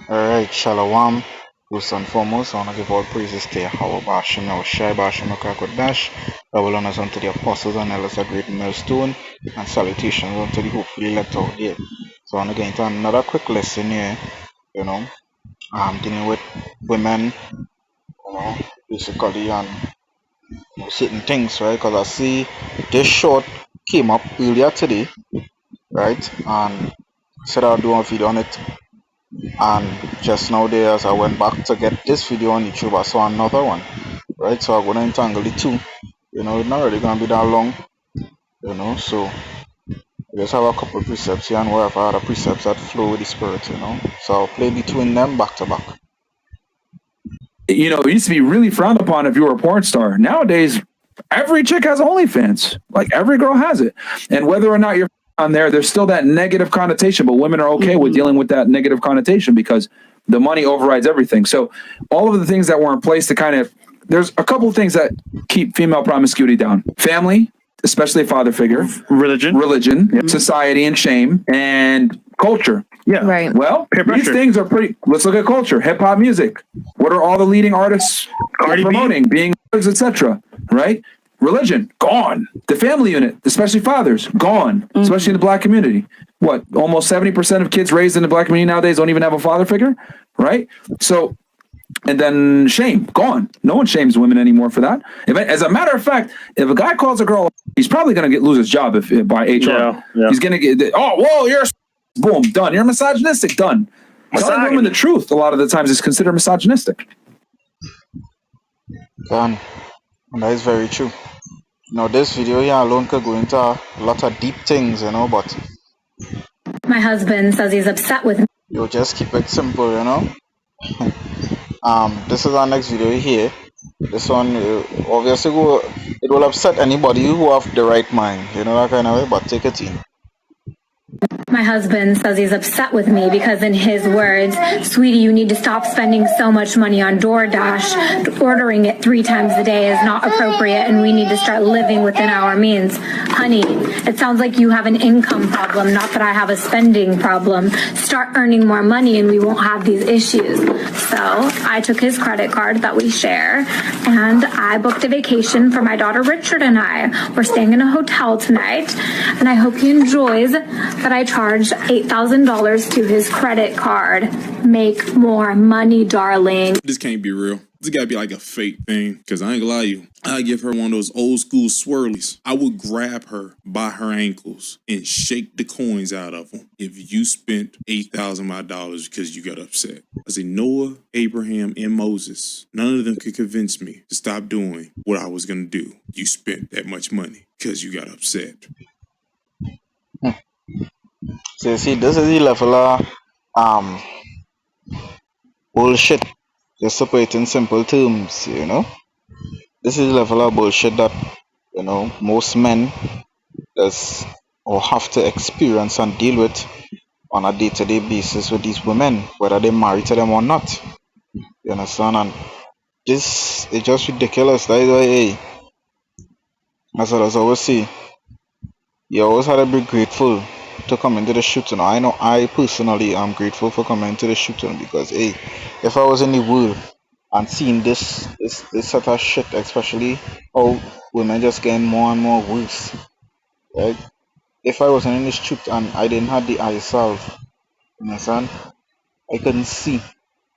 Alright, Shalom. First and foremost, I want to give all praises to Yahweh Bashim Yahushai Bashim Kodash. Double honors unto the apostles and elders of great millstone, and salutations unto the hopefully elect out there. So I want to get into another quick lesson here, you know, dealing with women, basically, and certain things, right? Because I see this short came up earlier today, right? And I said I'll do a video on it. And just now there, as I went back to get this video on YouTube, I saw another one, right? So I'm gonna entangle the two. It's not really gonna be that long, so I just have a couple of precepts here and wherever other precepts that flow with the spirit. So I'll play between them back to back. It used to be really frowned upon if you were a porn star. Nowadays, every chick has OnlyFans. Like every girl has it. And whether or not you're on there, there's still that negative connotation, but women are okay with dealing with that negative connotation because the money overrides everything. So all of the things that were in place to there's a couple of things that keep female promiscuity down. Family, especially a father figure. Religion, yep. Society and shame, and culture. Yeah. Right. Well, these things are pretty. Let's look at culture. Hip hop music. What are all the leading artists promoting? Being etc. Right. Religion gone. The family unit, especially fathers, gone. Especially in the black community. What? Almost 70% of kids raised in the black community nowadays don't even have a father figure. Right. So, and then shame gone. No one shames women anymore for that. As a matter of fact, if a guy calls a girl, he's probably going to lose his job by HR. Yeah. He's going to get. Oh, whoa! Boom, done. You're misogynistic, done. Telling women the truth a lot of the times is considered misogynistic. Done. And that is very true. This video here alone could go into a lot of deep things, but my husband says he's upset with me. You just keep it simple, This is our next video here. This one, obviously, it will upset anybody who have the right mind, that kind of way, but take it in. My husband says he's upset with me because in his words, sweetie, you need to stop spending so much money on DoorDash. Ordering it 3 times a day is not appropriate and we need to start living within our means. Honey, it sounds like you have an income problem, not that I have a spending problem. Start earning more money and we won't have these issues. So I took his credit card that we share and I booked a vacation for my daughter Richard and I. We're staying in a hotel tonight and I hope he enjoys that I charged $8,000 to his credit card. Make more money, darling. This can't be real. This gotta be like a fake thing. Cause I ain't gonna lie to you. I give her one of those old school swirlies. I would grab her by her ankles and shake the coins out of them if you spent $8,000 of my dollars because you got upset. I say Noah, Abraham, and Moses. None of them could convince me to stop doing what I was gonna do. You spent that much money because you got upset. So you see, this is the level of bullshit. Just to put it in simple terms, This is the level of bullshit that, most men does or have to experience and deal with on a day-to-day basis with these women, whether they're married to them or not. You understand? And this is just ridiculous. That is why, hey, as I always say, you always had to be grateful to come into the shooting. I know I personally am grateful for coming into the shooting because, hey, if I was in the world and seeing this sort of shit, especially how women just getting more and more worse, right? If I wasn't in this shoot and I didn't have the eye salve, you understand? I couldn't see.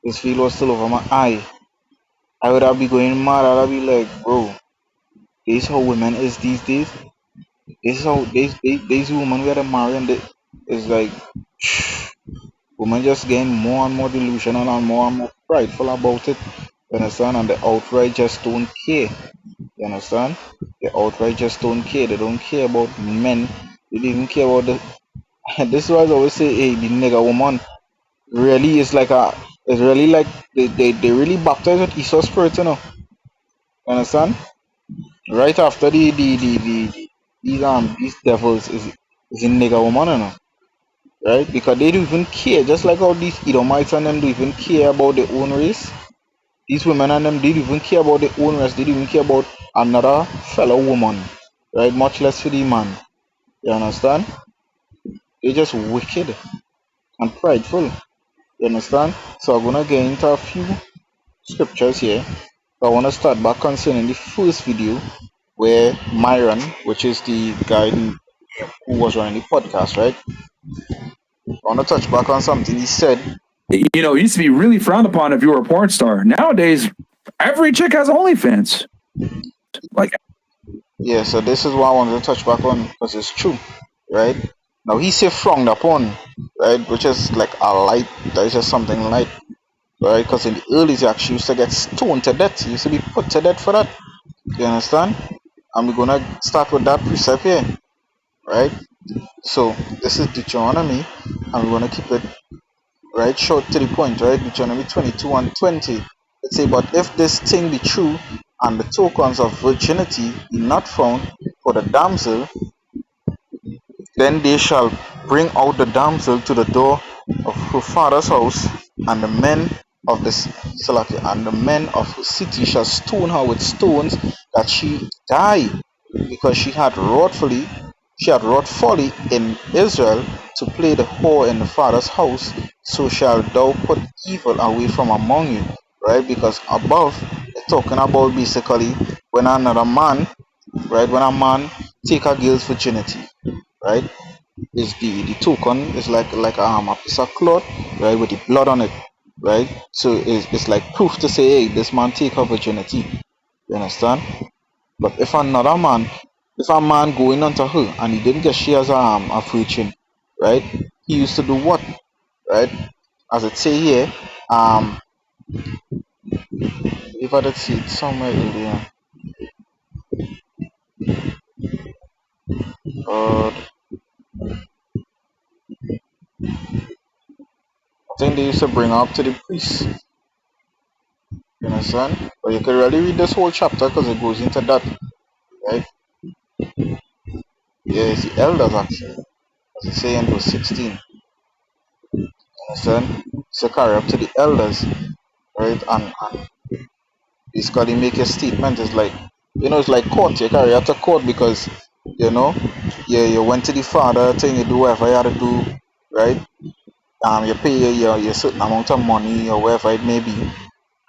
This feel was still over my eye. I would have been going mad. I'd have been like, bro, this is how women is these days. This is how these women we are marrying. It's like women just getting more and more delusional and more prideful about it. You understand? And they outright just don't care. You understand? They outright just don't care. They don't care about men. They don't even care about the. This is why I always say, hey, the nigga woman really is like it's really like they really baptized with Esau spirit, You understand? Right after these devils is in nigga woman, right? Because they don't even care, just like all these Edomites and them don't even care about their own race. These women and them, they don't even care about their own race. They don't even care about another fellow woman, right? Much less for the man. You understand? They're just wicked and prideful. You understand? So I'm gonna get into a few scriptures here. I want to start back concerning the first video where Myron, which is the guy who was running the podcast, right? I want to touch back on something he said. You know, it used to be really frowned upon if you were a porn star. Nowadays, every chick has OnlyFans. Like, Yeah, so this is what I wanted to touch back on because it's true, right? Now he said frowned upon, right? Which is like a light, that is just something light, right? Because in the early days, she used to get stoned to death. She used to be put to death for that. You understand? And we're gonna start with that precept here, right? So this is Deuteronomy, and we're gonna keep it right short to the point, right? Deuteronomy 22 and 20. Let's say, but if this thing be true, and the tokens of virginity be not found for the damsel, then they shall bring out the damsel to the door of her father's house, and the men of the and the men of her city shall stone her with stones, that she die, because she had wrought folly in Israel to play the whore in the father's house. So shall thou put evil away from among you, right? Because above, it's talking about basically when another man, right? When a man take a girl's virginity, right? Is the token is like a piece of cloth, right, with the blood on it, right? So it's like proof to say, hey, this man take her virginity. You understand? But if a man going onto her and he didn't get she as a virgin, right? He used to do what, right? As it say here, if I did see it somewhere earlier, uh, I think they used to bring her up to the priest. You understand? But you can really read this whole chapter because it goes into that, right? Yeah, it's the elders actually, as it say in verse 16. You understand? So carry up to the elders, right? And basically make a statement. It's like, it's like court. You carry up to court because, you went to the father, thing, you do whatever you had to do, right? You pay your certain amount of money or whatever it may be,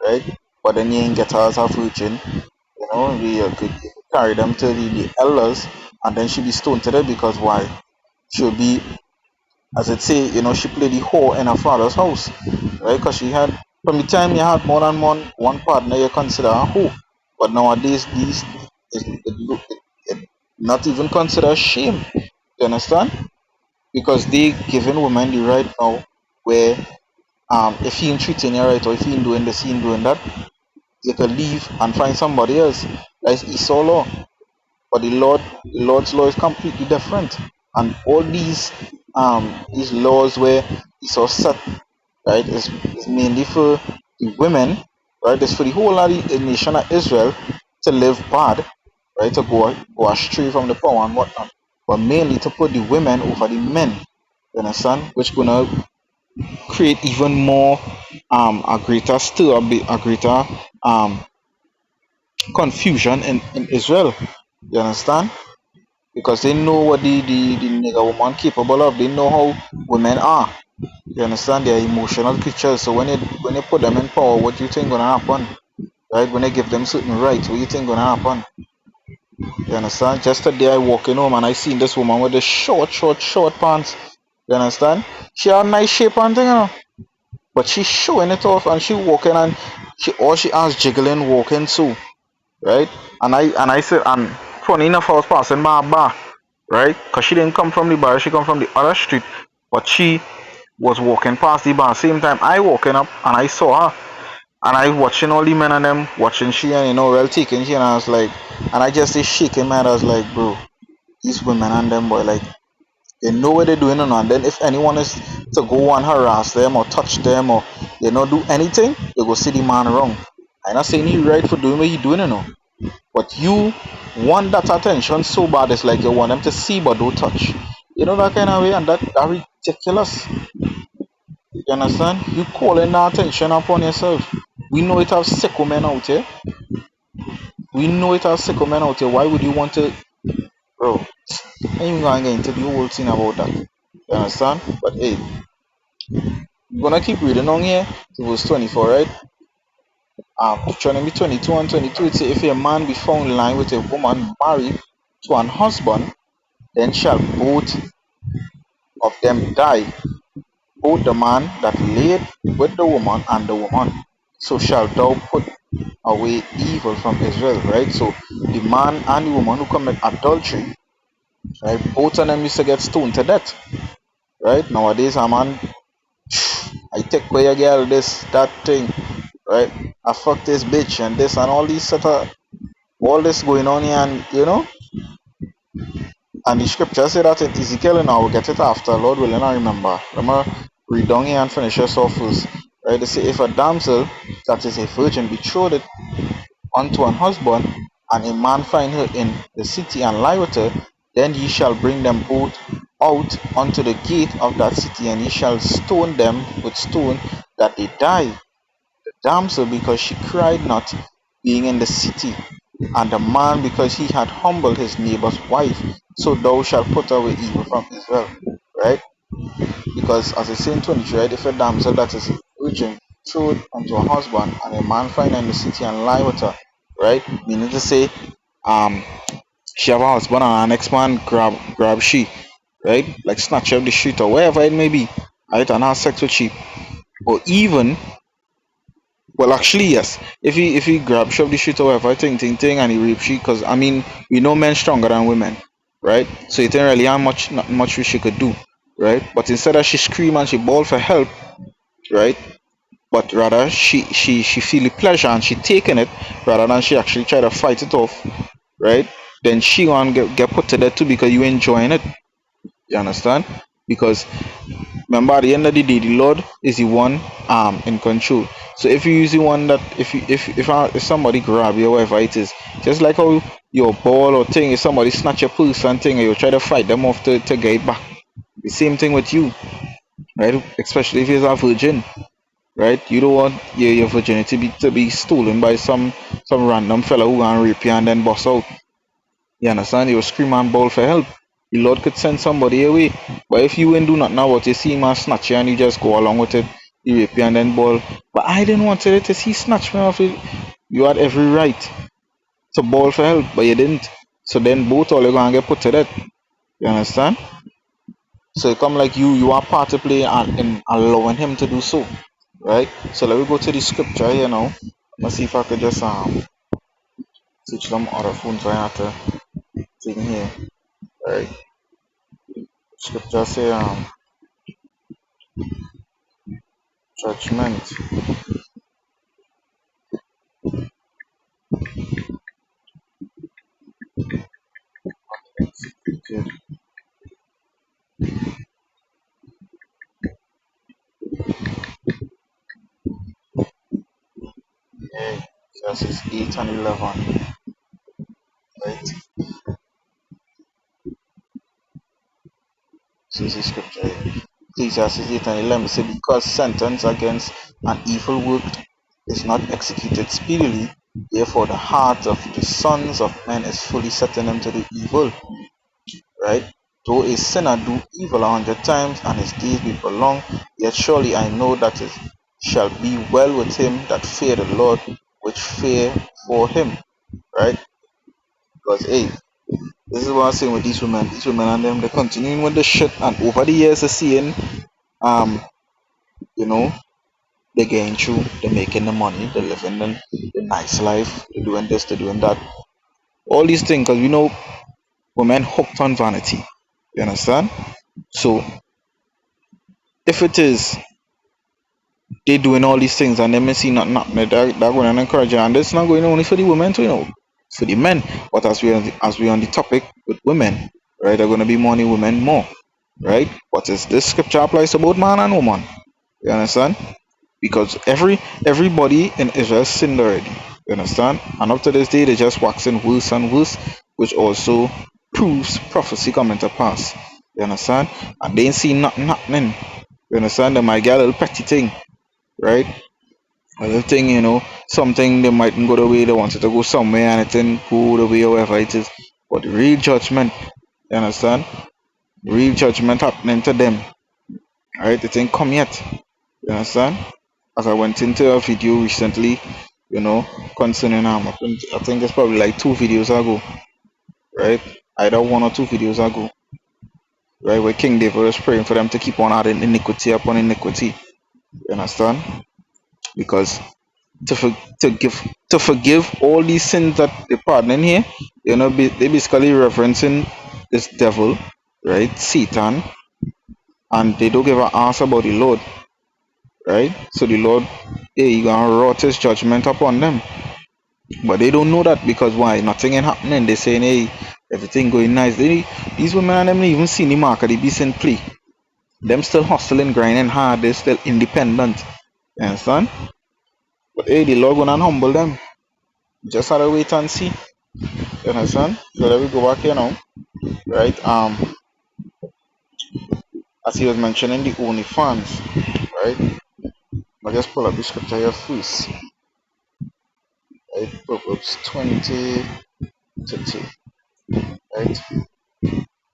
right? But then you ain't get her as a virgin. You could carry them to the elders, and then she be stoned to death because why? She'll be, as it say, she played the whore in her father's house, right? Because she had, from the time you had more than one partner, you consider a whore. But nowadays, it not even consider shame. You understand? Because they giving women the right now, where if he ain't treating you right, or if he ain't doing this, he ain't doing that, they can leave and find somebody else. That's Esau law. But the Lord's law is completely different. And all these laws where Esau set, right, is mainly for the women, right? It's for the whole of the nation of Israel to live bad, right? To go astray from the power and whatnot. But mainly to put the women over the men. You understand? Which gonna create even more a greater stir, a greater confusion in Israel. You understand? Because they know what the nigga woman capable of. They know how women are. You understand? They're emotional creatures. So when you put them in power, what do you think gonna happen? Right? When they give them certain rights, what do you think gonna happen? You understand? Just today I walking home and I seen this woman with the short pants. You understand? She had a nice shape and thing, but she's showing it off and she walking and she has jiggling walking too, right? And I said, and funny enough, I was passing by a bar, right? Cause she didn't come from the bar, she come from the other street, but she was walking past the bar. Same time I walking up and I saw her, and I watching all the men and them watching she, and well taking she, and I was like, and I just shaking my head. I was like, bro, these women and them boy, like, they know what they're doing, and then if anyone is to go and harass them or touch them or do anything, they go see the man wrong. I'm not saying he right for doing what he doing, but you want that attention so bad, it's like you want them to see but don't touch. That kind of way, and that ridiculous. You understand? You calling the attention upon yourself. We know it have sicko men out here. Why would you want to, bro? I'm even gonna get into the whole thing about that. You understand? But hey, I'm gonna keep reading on here to verse 24, right? Trying to be 22 and 22, it says, if a man be found lying with a woman married to an husband, then shall both of them die, both the man that laid with the woman and the woman. So shalt thou put away evil from Israel, right? So the man and the woman who commit adultery, right? Both of them used to get stoned to death, right? Nowadays, a man, I take away your girl, this, that thing, right? I fuck this bitch and this and all these sort of, all this going on here, and and the scripture say that in Ezekiel, and I will get it after, Lord willing, I remember. Remember, read down here and finish us off first. Right? They say, if a damsel that is a virgin betrothed unto an husband, and a man find her in the city and lie with her, then ye shall bring them both out unto the gate of that city, and ye shall stone them with stone that they die. The damsel because she cried not, being in the city, and the man because he had humbled his neighbor's wife. So thou shalt put away evil from Israel. Right? Because as it's saying 23, right, if a damsel that is a virgin betrothed unto a husband, and a man find her in the city and lie with her, right? Meaning to say, um, she have a husband and our next man grab she, right? Like snatch her up the street or wherever it may be, right? And have sex with she. Or even, well, actually, yes. If he grab she up the street or whatever, thing, and he rape she, because I mean, we know men stronger than women, right? So it ain't really how much, not much she could do, right? But instead of she scream and she bawl for help, right? But rather she feel the pleasure and she taking it rather than she actually try to fight it off, right? Then she gonna get put to death too because you enjoying it. You understand? Because remember, at the end of the day, the Lord is the one in control. So if you use the one that if somebody grab you or whatever it is, just like how your ball or thing, if somebody snatch your purse and thing, and you try to fight them off to get it back. The same thing with you, right? Especially if you're a virgin, right? You don't want your virginity to be stolen by some random fella who gonna rape you and then bust out. You understand? You scream and bawl for help. The Lord could send somebody away. But if you ain't do nothing about it, you see man snatch you and you just go along with it, you rape you and then bawl. But I didn't want to see snatch me off it. You had every right to bawl for help, but you didn't. So then both all you gonna get put to death. You understand? So it come like you are part to play and in allowing him to do so. Right? So let me go to the scripture here now. Let's see if I could just switch some other phones so I have to take here. Right. Scripture say judgment. Executed. Yeah, verses 8 and 11. Right? So this is scripture here. Ecclesiastes 8 and 11 say, because sentence against an evil work is not executed speedily, therefore the heart of the sons of men is fully set in them to do evil. Right? Though a sinner do evil 100 times and his days be prolonged, yet surely I know that it shall be well with him that fear the Lord, which fear for him. Right? Because hey, this is what I'm saying with these women. These women and them, they're continuing with the shit, and over the years they're seeing um, you know, they're getting through, they're making the money, they're living the nice life, they're doing this, they're doing that. All these things, because we know women hooked on vanity. You understand? So if it is they doing all these things and they may see nothing, they're going and encouraging, and it's not going only for the women too, for the men. But as we on the topic with women, right, they're going to be more on the women more, right? But is this scripture applies to both man and woman? You understand? Because everybody in Israel sinned already. You understand? And up to this day, they just waxing worse and worse, which also proves prophecy coming to pass. You understand? And they ain't see nothing happening. You understand? They might get a little petty thing, right? A little thing, something they mightn't go the way they wanted to go somewhere and it didn't go the way or whatever it is. But real judgment, you understand? Real judgment happening to them. Right? It ain't come yet. You understand? As I went into a video recently, concerning I think it's probably like 2 videos ago, right? Either 1 or 2 videos ago, right? Where King David was praying for them to keep on adding iniquity upon iniquity. You understand? Because to for, to give to forgive all these sins that they pardon here, they basically referencing this devil, right? Satan, and they don't give a ass about the Lord, right? So the Lord, hey, he gonna wrought his judgment upon them. But they don't know that because why? Nothing ain't happening. They saying, hey, everything going nice. These women and them ain't even seen the market, they be saying play. Them still hustling, grinding hard, they still independent. You understand? But hey, the Lord gonna humble them. Just have to wait and see. You understand? So let me go back here now. Right? As he was mentioning the OnlyFans, right? I'll just pull up the scripture here first. Right? Proverbs 20 to 2. Right?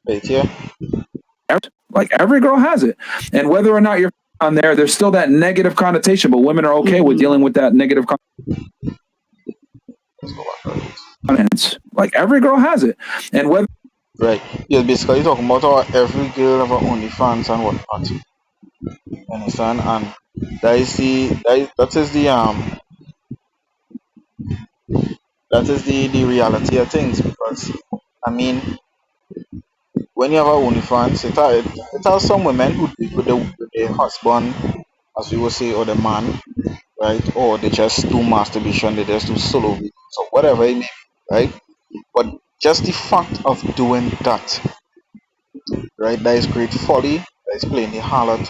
Right here. Like every girl has it. And whether or not you're on there, there's still that negative connotation, but women are okay with dealing with that negative connotation. Like every girl has it. And whether right. Yeah, basically talking about how every girl have her OnlyFans and whatnot. You understand? And that is the reality of things, because I mean, when you have a OnlyFans, it has some women who do it with their husband, as we would say, or the man, right? Or they just do masturbation, they just do solo videos, or whatever it may be, right? But just the fact of doing that, right? That is great folly, that is plainly harlot,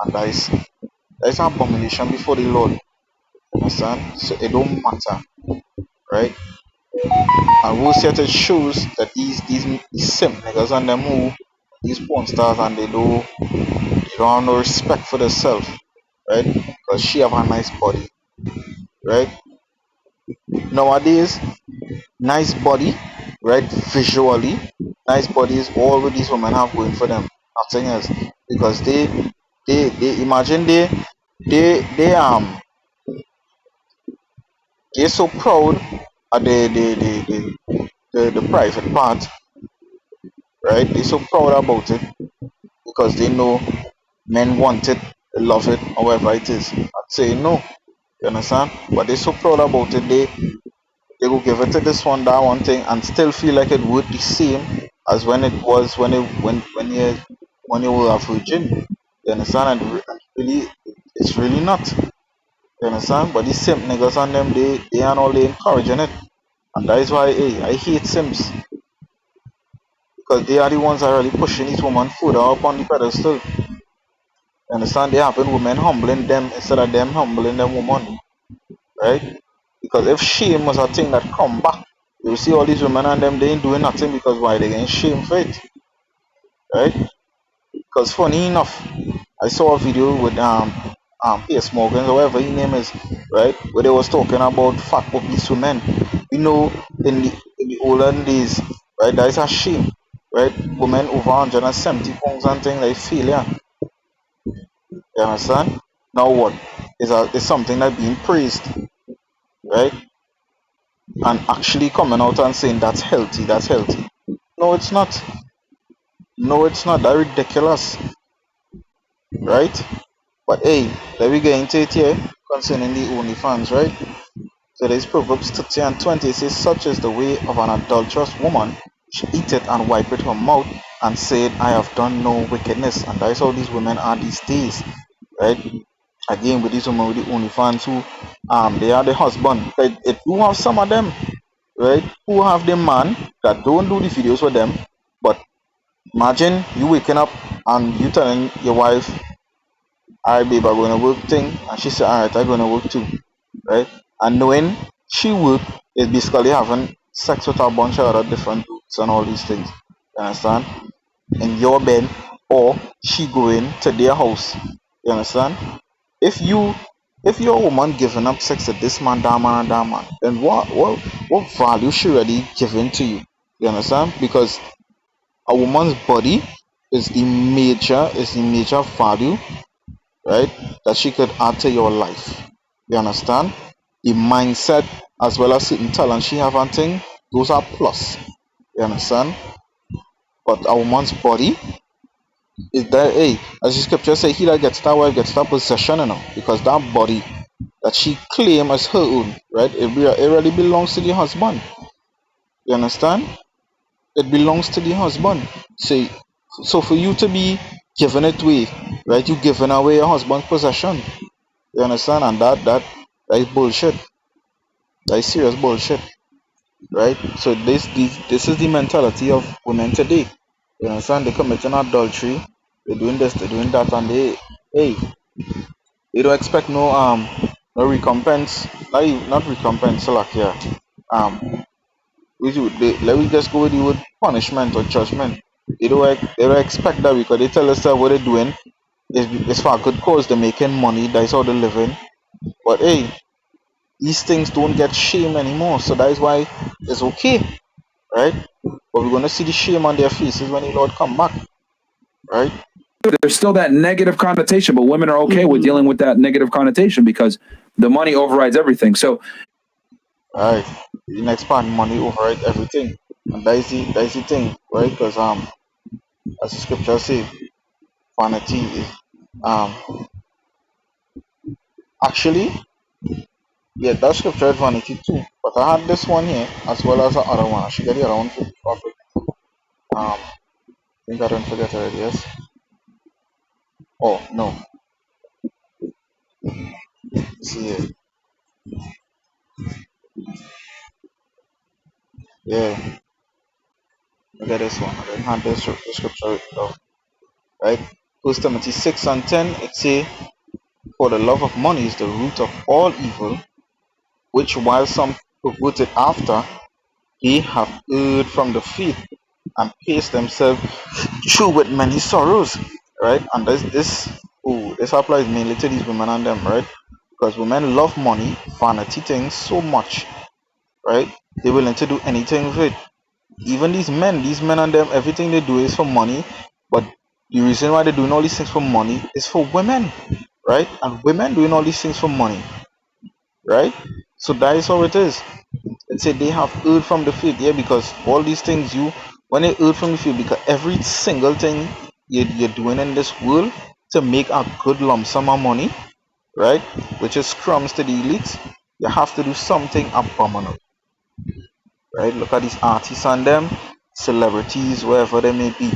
and that is an abomination before the Lord. Understand? So it don't matter, right? And we'll see it shows that these simp niggas and them who these porn stars, and they don't have no respect for themselves, right? Because she have a nice body, right? Nowadays, nice body, right? Visually, nice body is all what these women have going for them. Nothing else, because they imagine they're so proud of the private part, right? They're so proud about it because they know men want it, they love it, however it is. I'd say no, you understand? But they're so proud about it, they will give it to this one, that one thing, and still feel like it would the same as when it was when you were a virgin. You understand? And really, it's really not. You understand? But these simp niggas and them, they are all they encouraging it, and that is why, hey, I hate simps, because they are the ones that are really pushing these women further up on the pedestal. You understand? They happen women humbling them instead of them humbling them women, right? Because if shame was a thing that come back, you will see all these women and them, they ain't doing nothing because why? They getting shame for it, right? Because funny enough, I saw a video with P.S. Morgan, or whatever his name is, right, where they was talking about fat obese women. In the olden days, right, that is a shame, right? Women over 170 pounds and things like failure. You understand? Now what? Is something that being praised, right? And actually coming out and saying that's healthy, that's healthy. No, it's not. No, it's not. That ridiculous, right? But hey, let me get into it here concerning the OnlyFans, right? So there's Proverbs 30 and 20. It says, such is the way of an adulterous woman. She eateth and wipeth her mouth and said, I have done no wickedness. And that is how these women are these days, right? Again, with these women with the OnlyFans who they are the husband. It do have some of them, right, who have the man that don't do the videos for them. But imagine you waking up and you telling your wife, alright babe, I'm gonna work thing, and she said, alright, I'm gonna work too, right? And knowing she work is basically having sex with a bunch of other different dudes and all these things. You understand? In your bed, or she going to their house. You understand? If you're a woman giving up sex to this man, that man, and that man, then what value she really giving to you? You understand? Because a woman's body is the major value right? That she could add to your life. You understand? The mindset as well as certain talent she have and thing, those are plus. You understand? But a woman's body is there, hey, as the scripture say, he that gets that wife gets that possession, because that body that she claim as her own, right? It really belongs to the husband. You understand? It belongs to the husband. So for you to be giving it away, right? You giving away your husband's possession. You understand? And that is bullshit. That is serious bullshit, right? So this is the mentality of women today. You understand? They're committing adultery. They're doing this. They're doing that, and hey, they don't expect no recompense. Not recompense. So like yeah, um, let me just go with the word punishment or judgment. They don't expect that because they tell us that what they're doing is for a good cause. They're making money. That's how they're living. But hey, these things don't get shame anymore. So that is why it's okay, right? But we're gonna see the shame on their faces when the Lord come back, right? There's still that negative connotation, but women are okay with dealing with that negative connotation because the money overrides everything. So Right. The next part, money override everything, and that is the thing, right? Because as the scripture say, vanity is um actually, yeah, that scripture is vanity too. But I had this one here as well as the other one. I should get the other one for I think I don't forget already. Yes. Oh no. See here. Yeah. I get this one. I didn't have this scripture written down. Right. First Timothy 6:10. It say, "For the love of money is the root of all evil, which while some pervert it after, they have erred from the faith and pierced themselves through with many sorrows." Right? And this applies mainly to these women and them, right? Because women love money, vanity things so much, right? They're willing to do anything with it. Even these men and them, everything they do is for money. But the reason why they're doing all these things for money is for women, right? And women doing all these things for money, right? So that is how it is. It said they have erred from the faith, yeah, because all these things when they erred from the faith, because every single thing you're doing in this world to make a good lump sum of money, right, which is crumbs to the elites, you have to do something abominable, right? Look at these artists and them, celebrities, wherever they may be,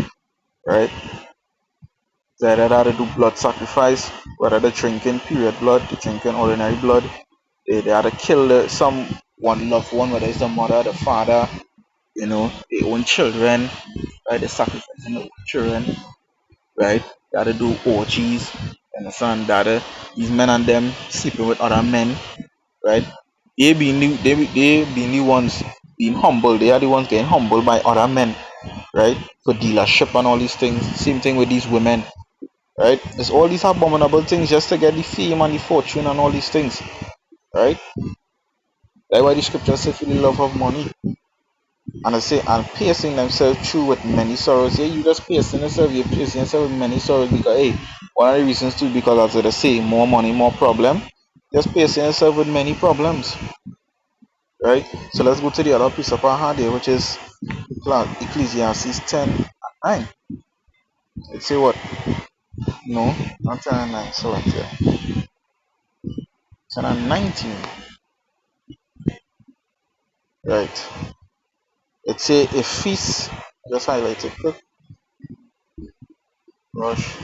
right? They either do blood sacrifice, whether they're drinking period blood, they're drinking ordinary blood, they either kill one loved one, whether it's the mother, the father, their own children, right? They're sacrificing their own children, right? They either do orgies, understand that these men and them sleeping with other men, right? They being the ones being humble. They are the ones getting humbled by other men, right? For dealership and all these things. Same thing with these women, right? It's all these abominable things just to get the fame and the fortune and all these things, right? That's why the scripture says for the love of money. And I say, and piercing themselves through with many sorrows. Yeah, you just you're piercing yourself with many sorrows because, hey, one of the reasons too, because as they say, more money, more problem. Just piercing yourself with many problems, right? So let's go to the other piece of our hand here, which is Ecclesiastes 10 and 9. It say what? No, not 10 and 9, so right here. 10 and 19, right? It say a feast, just highlight it quick, rush.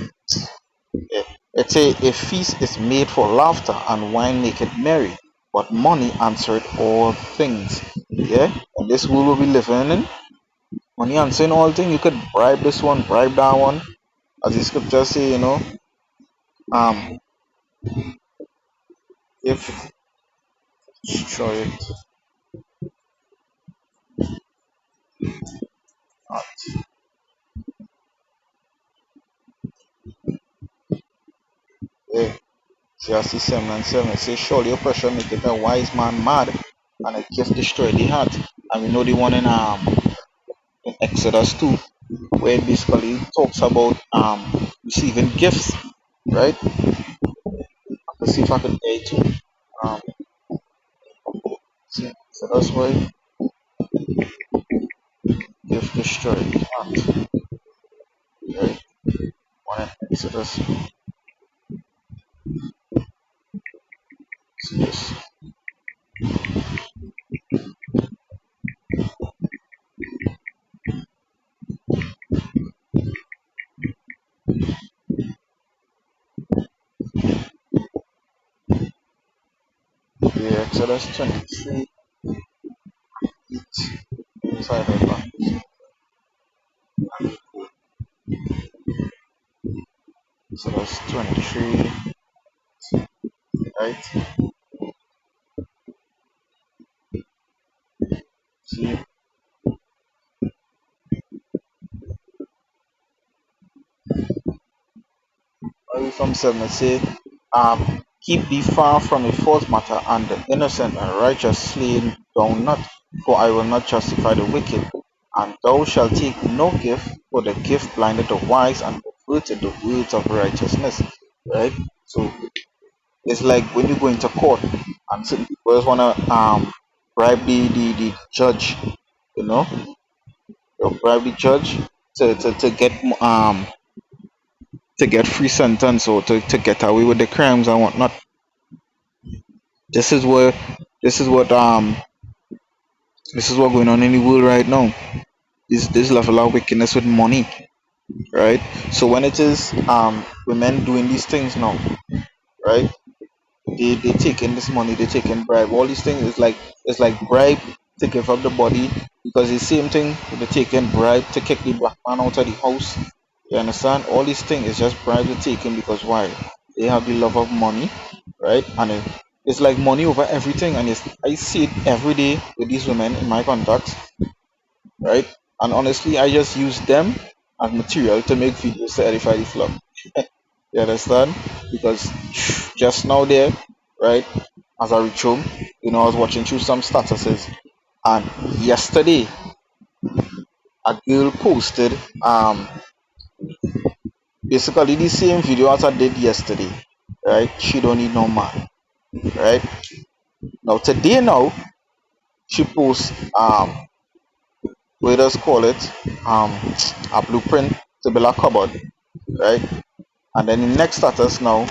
Yeah. It say a feast is made for laughter and wine make it merry, but money answered all things. Yeah, and this world we be living in, money answering all things. You could bribe this one, bribe that one, as the scripture say, um, if destroy it, not. Yeah, Ecclesiastes 7 and 7. It says, surely oppression maketh a wise man mad, and a gift destroy the heart. And we know the one in Exodus 2, where it basically talks about receiving gifts, right? Let's see if I can A too. Um, so that's why if destroyed can't, right? One in Exodus, Exodus. Yeah, Exodus 23. Inside of that. Exodus 23, right? See, only from 7 say, keep thee far from a false matter, and the innocent and righteous slain down not, for I will not justify the wicked. And thou shalt take no gift, for the gift blinded the wise and perverted the words of righteousness. Right? So it's like when you go into court and certain people just wanna bribe the judge, you know, they'll bribe the judge to get free sentence or to get away with the crimes and whatnot. This is where this is what this is what going on in the world right now. This level of wickedness with money, right? So when it is women doing these things now, right? They taking this money, they taking bribe. All these things is like it's like bribe to give up the body, because the same thing they taking bribe to kick the black man out of the house. You understand? All these things is just bribe to taking, because why? They have the love of money, right? And it's like money over everything. And I see it every day with these women in my contacts, right? And honestly, I just use them as material to make videos to edify the flock. You understand? Because just now there, right, as I reach home, I was watching through some statuses, and yesterday a girl posted basically the same video as I did yesterday, right? She don't need no man, right? Now today now she posts let us call it um a blueprint to build a cupboard, right? And then the next status now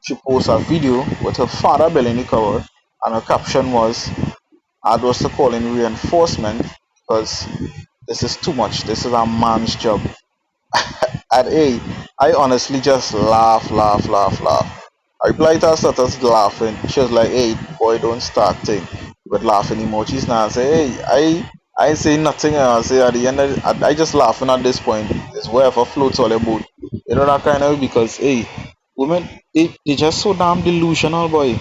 she posts a video with her father building the cupboard, and her caption was, "I was to call in reinforcement because this is too much. This is a man's job." And hey, I honestly just laugh. I replied to her status laughing. She was like, "Hey, boy, don't start thing with laughing emojis now." I say, "Hey, I say nothing." I say at the end, I just laughing at this point. It's wherever floats all about. You know that kind of, because hey, women they just so damn delusional, boy.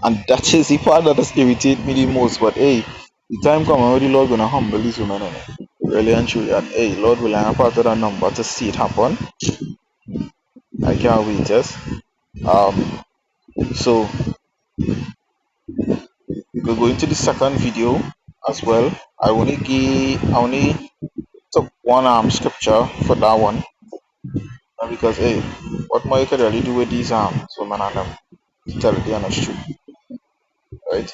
And that is the part that has irritated me the most. But hey, the time come when the Lord gonna humble these women, innit? Really and truly. And hey, Lord will I am part of that number to see it happen. I can't wait, yes. Um so we will go into the second video as well. I only took one scripture for that one. Because hey, what more you could really do with these women and them, to tell you the honest truth. Right?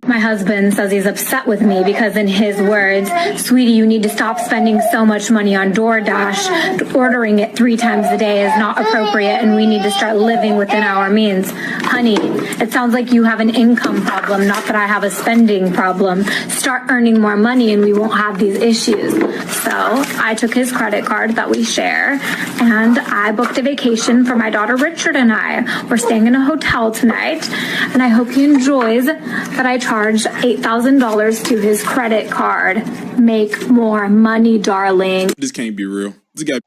My husband says he's upset with me because, in his words, "Sweetie, you need to stop spending so much money on DoorDash. Ordering it 3 times a day is not appropriate, and we need to start living within our means." Honey, it sounds like you have an income problem, not that I have a spending problem. Start earning more money and we won't have these issues. So I took his credit card that we share, and I booked a vacation for my daughter Richard and I. We're staying in a hotel tonight, and I hope he enjoys that I charged $8,000 to his credit card. Make more money, darling. This can't be real. This guy.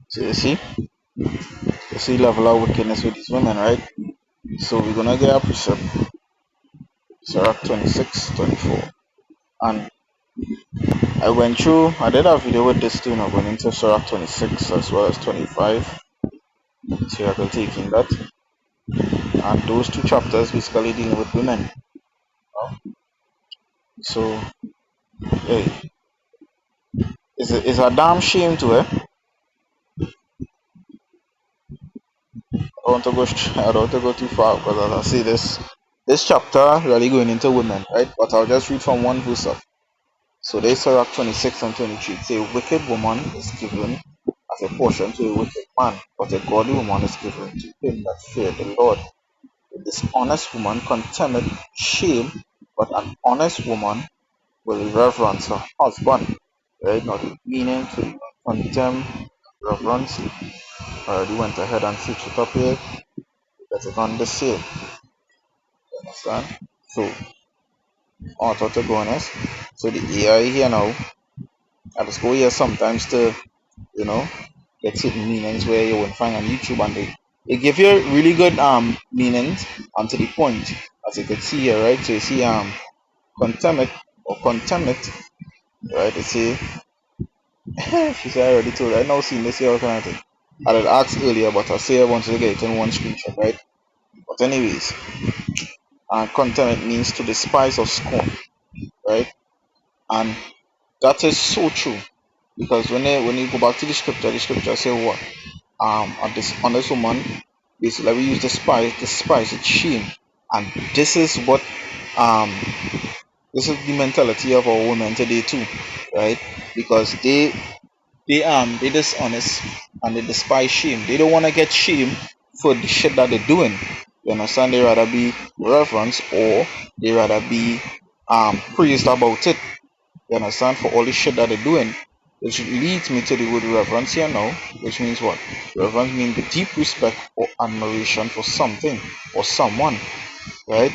So you see level of wickedness with these women, right? So we're gonna get a precept, Sirach 26, 24. And I did a video with this too, going into Sirach 26 as well as 25. So I will take in that. And those two chapters basically dealing with women. So, hey, it's a damn shame to it. I don't want to go too far because as I say this chapter really going into women, right? But I'll just read from one verse up. So they Sirach 26 and 23 say, a wicked woman is given as a portion to a wicked man, but a godly woman is given to him that fear the Lord. A dishonest woman contemneth shame, but an honest woman will reverence her husband. Right? Now the meaning to contemn, reverence, I already went ahead and switched it up here. Let it on the same. You understand? So, auto to go honest. So the AI here now, I just go here sometimes to, you know, get certain meanings where you won't find on YouTube, and they give you really good meanings and to the point, as you can see here, right? So you see contempt or contempt, right? You see she said I already told her. I now seen this here all kind of thing. I had asked earlier, but I say I wanted to get it in one screenshot, right? But anyways, contempt means to despise or scorn, right? And that is so true because when you go back to the scripture say what? A dishonest woman, basically we use despise, it's shame, and this is what um this is the mentality of our women today too, right? Because they dishonest and they despise shame. They don't want to get shame for the shit that they're doing. You understand? They rather be reverenced or they rather be praised about it. You understand? For all the shit that they're doing. Which leads me to the word reverence here now, which means what? Reverence means the deep respect or admiration for something or someone, right?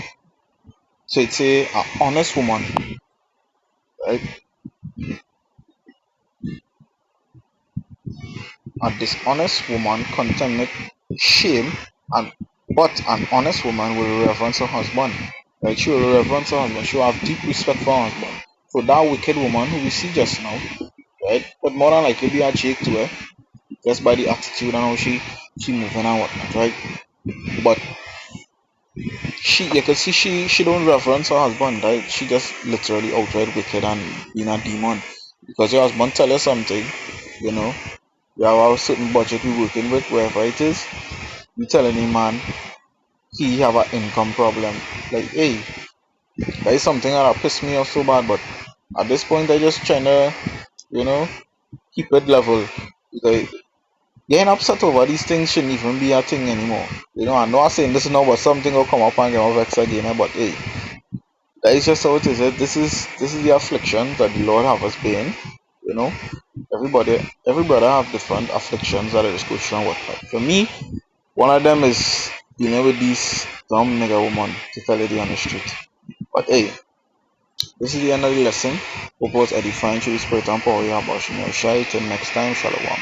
So it's a honest woman, right? A dishonest woman contemneth shame, and but an honest woman will reverence her husband. Right? She will reverence her husband. She will have deep respect for her husband. So that wicked woman who we see just now, right? But more than likely be a chick to her, just by the attitude and how she moving and whatnot, right? But you can see she don't reverence her husband, right? She just literally outright wicked and being a demon. Because your husband tell you something, you know, we have a certain budget we working with, wherever it is. You telling him, man, he have an income problem. Like, hey, that is something that piss me off so bad. But at this point, I just trying to, you know, keep it level. Because getting upset over these things shouldn't even be a thing anymore. You know, I know I'm saying this now, but something will come up and get more vexed again. But hey, that is just how it is. This is the affliction that the Lord have us being. You know, everybody have different afflictions that they just go through and whatnot. For me, one of them is dealing with these dumb nigga woman, to tell you the honest truth. But hey, this is the end of the lesson. Hope was edifying through the spirit and power of Yahweh. Shall till next time, Shalom.